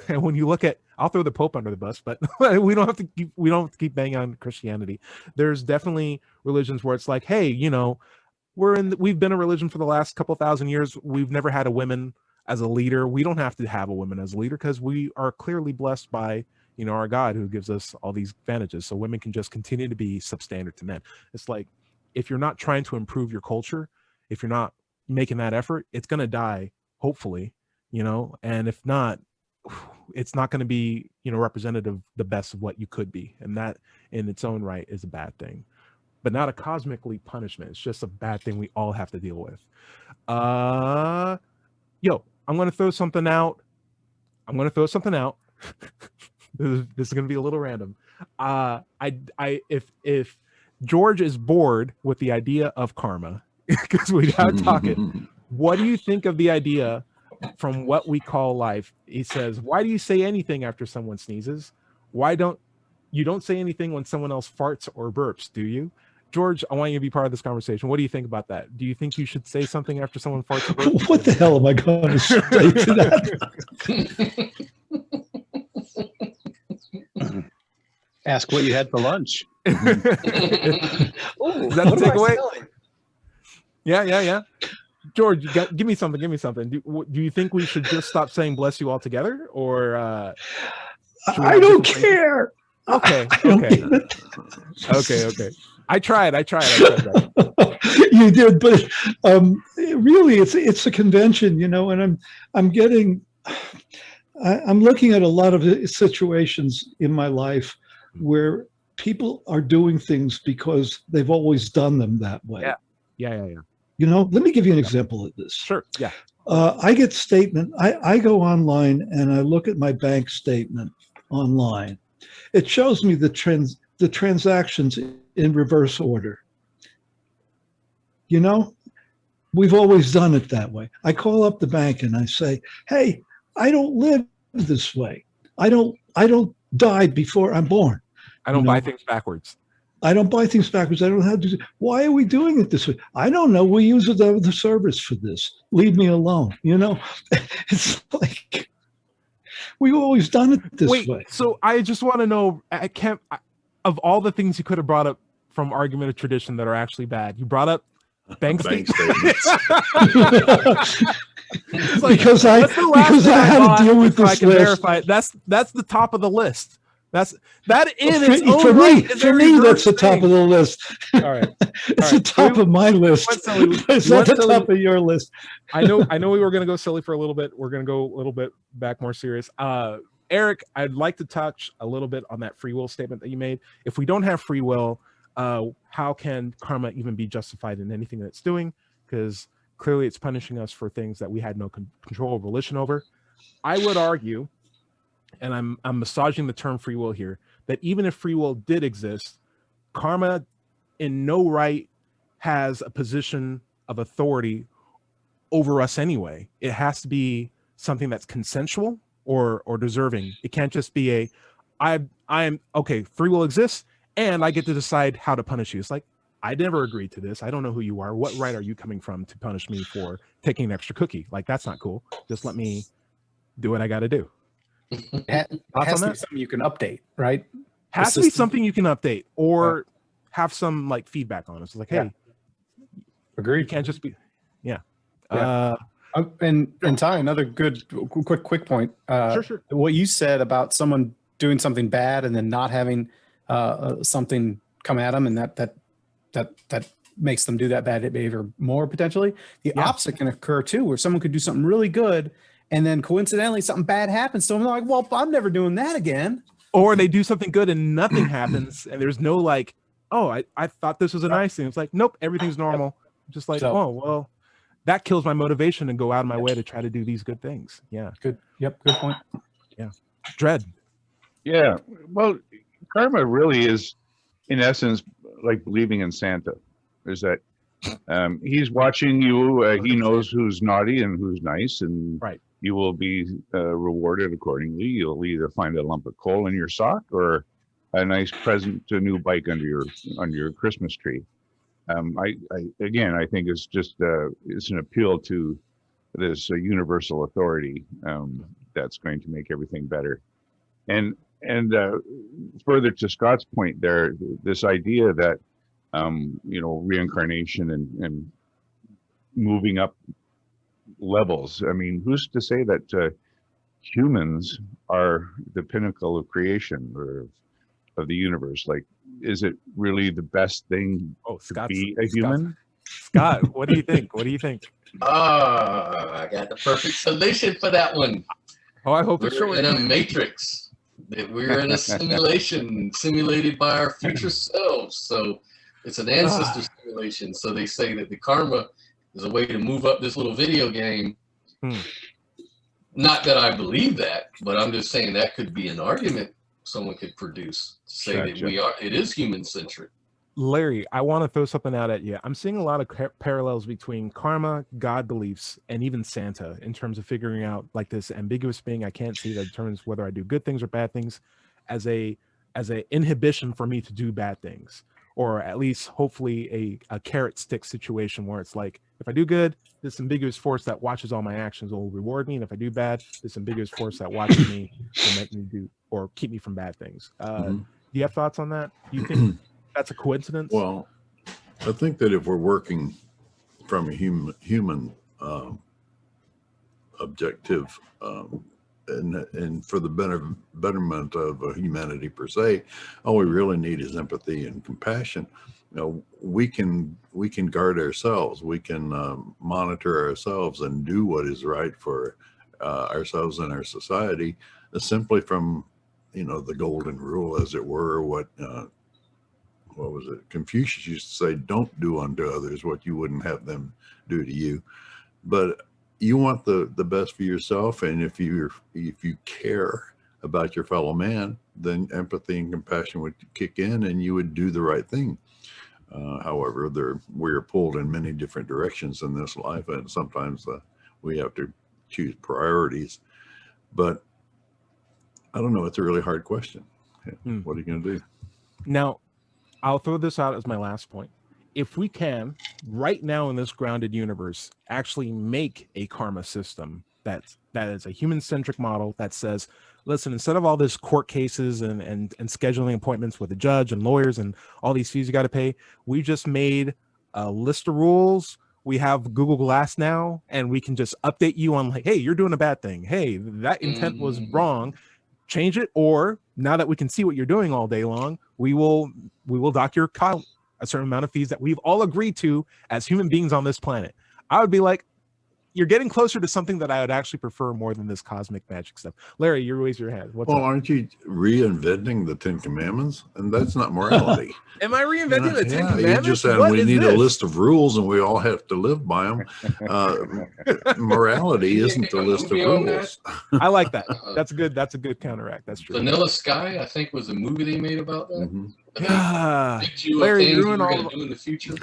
And when you look at, I'll throw the Pope under the bus, but we don't have to keep banging on Christianity. There's definitely religions where it's like, hey, we've been a religion for the last couple thousand years. We've never had a woman as a leader. We don't have to have a woman as a leader because we are clearly blessed by, our God, who gives us all these advantages. So women can just continue to be substandard to men. It's like, if you're not trying to improve your culture, if you're not making that effort, it's going to die, hopefully, and if not, it's not going to be, representative the best of what you could be. And that in its own right is a bad thing, but not a cosmically punishment. It's just a bad thing we all have to deal with. I'm going to throw something out. This is going to be a little random. If George is bored with the idea of karma, because we got talking, what do you think of the idea from what we call life? He says, why do you say anything after someone sneezes? Why don't you say anything when someone else farts or burps, do you? George, I want you to be part of this conversation. What do you think about that? Do you think you should say something after someone farts or burps? What the hell am I going to say to that? Ask what you had for lunch. Is that the takeaway? Yeah. George, give me something. Do you think we should just stop saying bless you altogether, or I don't care. Okay. I tried that. You did, but really, it's a convention, and I'm looking at a lot of situations in my life where people are doing things because they've always done them that way. Yeah. Let me give you an example of this. Sure. Yeah. I get statement. I go online and I look at my bank statement online. It shows me the transactions in reverse order. We've always done it that way. I call up the bank and I say, hey, I don't live this way. I don't die before I'm born. I don't buy things backwards. I don't buy things backwards. I don't have to. Why are we doing it this way? I don't know. We use the service for this. Leave me alone. It's like we've always done it this way. So I just want to know, of all the things you could have brought up from argument of tradition that are actually bad, you brought up bank statements. Because I had to deal with this list. Verify it. That's the top of the list. That in its own for right me, that's the top of the list. All right, it's the top of my list. It's not the top of your list. I know we were going to go silly for a little bit. We're going to go a little bit back more serious. Eric, I'd like to touch a little bit on that free will statement that you made. If we don't have free will, how can karma even be justified in anything that it's doing? Because clearly it's punishing us for things that we had no control or volition over. I would argue, and I'm massaging the term free will here, that even if free will did exist, karma in no right has a position of authority over us anyway. It has to be something that's consensual or deserving. It can't just be I'm okay, free will exists and I get to decide how to punish you. It's like, I never agreed to this. I don't know who you are. What right are you coming from to punish me for taking an extra cookie? Like, that's not cool. Just let me do what I got to do. It has to be something you can update, right? Has to be something you can update or have some like feedback on it. It's like, hey, agreed. You can't just be, and Ty, another good quick point. Sure. What you said about someone doing something bad and then not having something come at them, and that makes them do that bad behavior more potentially. The Yeah. opposite can occur too, where someone could do something really good and then coincidentally something bad happens to them. They're like, well, I'm never doing that again. Or they do something good and nothing happens, and there's no like, oh, I thought this was a nice thing. It's like, nope, everything's normal. Just like, So- oh, well, that kills my motivation to go out of my way to try to do these good things. Yeah. Good. Yep. Good point. Dread. Yeah. Well, karma really is, in essence, like believing in Santa. Is that he's watching you. He knows who's naughty and who's nice, and Right. you will be rewarded accordingly. You'll either find a lump of coal in your sock or a nice present, a new bike under your Christmas tree. I think it's just it's an appeal to this universal authority that's going to make everything better. And further to Scott's point there, this idea that reincarnation and moving up levels. I mean, who's to say that humans are the pinnacle of creation or of the universe? Like, is it really the best thing to be a human? Scott, what do you think? What do you think? I got the perfect solution for that one. Oh, I hope it's We're short. in a matrix. That we're in a simulation simulated by our future selves. So it's an ancestor simulation. So they say that the karma is a way to move up this little video game. Not that I believe that, but I'm just saying that could be an argument someone could produce to say that it is human centric. Larry, I want to throw something out at you. I'm seeing a lot of parallels between karma, God beliefs, and even Santa in terms of figuring out like this ambiguous being I can't see that determines whether I do good things or bad things as a inhibition for me to do bad things, or at least hopefully a carrot stick situation where it's like, if I do good, this ambiguous force that watches all my actions will reward me, and if I do bad, this ambiguous force that watches me will make me do or keep me from bad things. Do you have thoughts on that? Do you think that's a coincidence? Well, I think that if we're working from a human objective and for the betterment of humanity per se, all we really need is empathy and compassion. We can guard ourselves. We can monitor ourselves and do what is right for ourselves and our society, simply from the golden rule, as it were. What was it? Confucius used to say, don't do unto others what you wouldn't have them do to you. But you want the best for yourself. And if you care about your fellow man, then empathy and compassion would kick in and you would do the right thing. However, we're pulled in many different directions in this life. And sometimes we have to choose priorities. But I don't know. It's a really hard question. What are you going to do? Now, I'll throw this out as my last point. If we can, right now in this grounded universe, actually make a karma system that is a human-centric model that says, listen, instead of all this court cases and scheduling appointments with a judge and lawyers and all these fees you got to pay, we just made a list of rules. We have Google Glass now, and we can just update you on like, hey, you're doing a bad thing. Hey, that intent was wrong. Change it. Or now that we can see what you're doing all day long, we will dock your account a certain amount of fees that we've all agreed to as human beings on this planet. I would be like, you're getting closer to something that I would actually prefer more than this cosmic magic stuff. Larry, you raise your hand. What's up? Aren't you reinventing the Ten Commandments? And that's not morality. Am I reinventing the Ten Commandments? You just said we need a list of rules and we all have to live by them. Morality isn't a list of rules. I like that. That's good. That's a good counteract. That's true. Vanilla Sky, I think, was a movie they made about that. Larry, you ruined all in the future.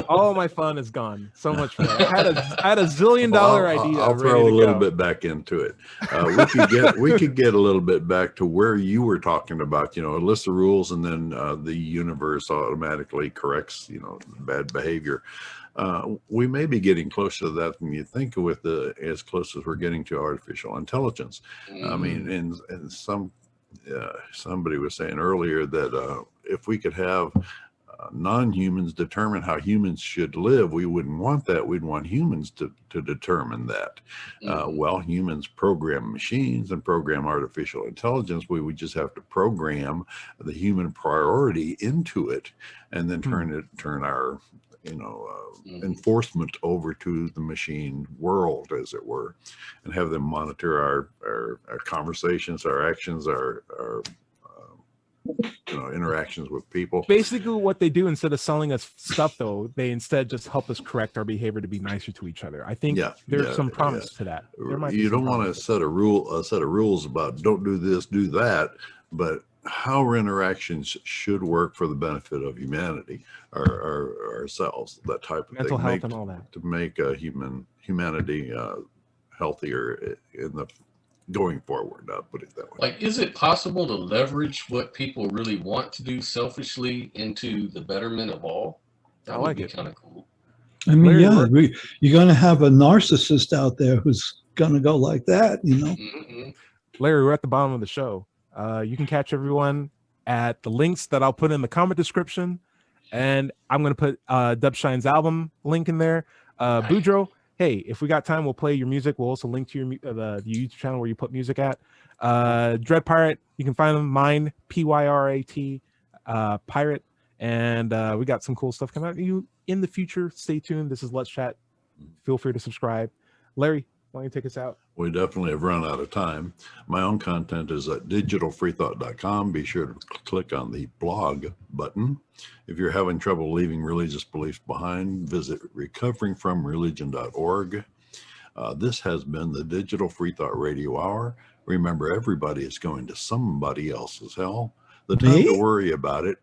All my fun is gone. So much fun. I had a $1 zillion idea. I'll throw a little bit back into it. We could get a little bit back to where you were talking about, a list of rules, and then the universe automatically corrects, bad behavior. We may be getting closer to that than you think, with as close as we're getting to artificial intelligence. I mean, and somebody was saying earlier that if we could have non-humans determine how humans should live, we wouldn't want that. We'd want humans to determine that. Well, humans program machines and program artificial intelligence. We would just have to program the human priority into it, and then turn enforcement over to the machine world, as it were, and have them monitor our conversations, our actions, our interactions with people. Basically, what they do, instead of selling us stuff, though, they instead just help us correct our behavior to be nicer to each other. I think there's some promise to that. You don't want to set a set of rules about don't do this, do that, but how our interactions should work for the benefit of humanity, or ourselves, that type of mental thing, health and all that, to make humanity healthier in the going forward. I'll put it that way. Like, is it possible to leverage what people really want to do selfishly into the betterment of all? That would be kind of cool. I mean, you're going to have a narcissist out there who's going to go like that, Mm-hmm. Larry, we're at the bottom of the show. You can catch everyone at the links that I'll put in the comment description, and I'm going to put Dubshine's album link in there. Boudreaux, hey, if we got time, we'll play your music. We'll also link to your the YouTube channel where you put music at. Dread Pirate, you can find them, mine, Pyrat, Pirate, and we got some cool stuff coming out you in the future. Stay tuned. This is Let's Chat. Feel free to subscribe. Larry, why don't you take us out? We definitely have run out of time. My own content is at digitalfreethought.com. Be sure to click on the blog button. If you're having trouble leaving religious beliefs behind, visit recoveringfromreligion.org. This has been the Digital Freethought Radio Hour. Remember, everybody is going to somebody else's hell. The time to worry about it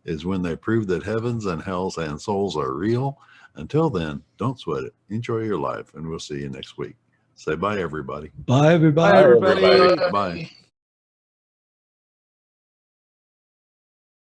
is when they prove that heavens and hells and souls are real. Until then, don't sweat it. Enjoy your life, and we'll see you next week. Say bye, everybody. Bye, everybody. Bye, everybody. Bye.